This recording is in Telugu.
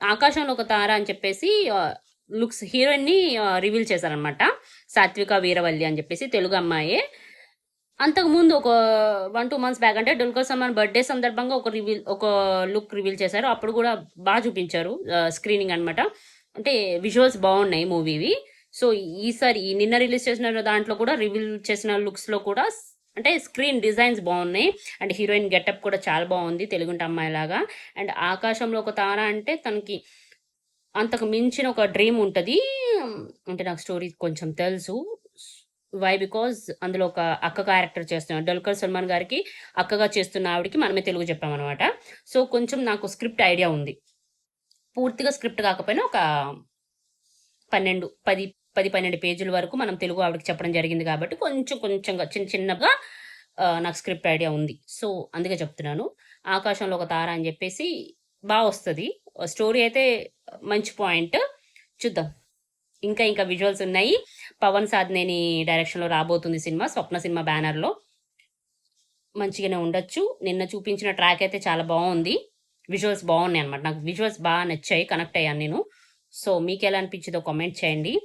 ఆకాశంలో ఒక తార అని చెప్పేసి లుక్స్ హీరోయిన్ని రివీల్ చేశారనమాట. సాత్విక వీరవల్లి అని చెప్పేసి తెలుగు అమ్మాయే. అంతకుముందు ఒక 1-2 మంత్స్ బ్యాక్ అంటే డుల్కర్ సల్మాన్ బర్త్డే సందర్భంగా ఒక లుక్ రివీల్ చేశారు. అప్పుడు కూడా బాగా చూపించారు స్క్రీనింగ్ అనమాట. అంటే విజువల్స్ బాగున్నాయి మూవీవి. సో ఈసారి నిన్న రిలీజ్ చేసిన దాంట్లో కూడా రివీల్ చేసిన లుక్స్లో కూడా అంటే స్క్రీన్ డిజైన్స్ బాగున్నాయి. అండ్ హీరోయిన్ గెటప్ కూడా చాలా బాగుంది తెలుగుంటి అమ్మాయిలాగా. అండ్ ఆకాశంలో ఒక తార అంటే తనకి అంతకు మించిన ఒక డ్రీమ్ ఉంటుంది. అంటే నాకు స్టోరీ కొంచెం తెలుసు. వై బికాజ్ అందులో ఒక అక్క క్యారెక్టర్ చేస్తున్నాడు. డుల్కర్ సల్మాన్ గారికి అక్కగా చేస్తున్న ఆవిడకి మనమే తెలుగు చెప్పామన్నమాట. సో కొంచెం నాకు స్క్రిప్ట్ ఐడియా ఉంది. పూర్తిగా స్క్రిప్ట్ కాకపోయినా ఒక 10-12 పేజీల వరకు మనం తెలుగు ఆవిడకి చెప్పడం జరిగింది కాబట్టి కొంచెంగా చిన్నగా నాకు స్క్రిప్ట్ ఐడియా ఉంది. సో అందుకే చెప్తున్నాను. ఆకాశంలో ఒక తార అని చెప్పేసి బాగా వస్తుంది. స్టోరీ అయితే మంచి పాయింట్. చూద్దాం. ఇంకా విజువల్స్ ఉన్నాయి. పవన్ సాధ్నేని డైరెక్షన్లో రాబోతుంది సినిమా, స్వప్న సినిమా బ్యానర్లో. మంచిగానే ఉండొచ్చు. నిన్న చూపించిన ట్రాక్ అయితే చాలా బాగుంది. విజువల్స్ బాగున్నాయి అనమాట. నాకు విజువల్స్ బాగా నచ్చాయి, కనెక్ట్ అయ్యాను నేను. సో మీకు ఎలా అనిపించిందో కామెంట్ చేయండి.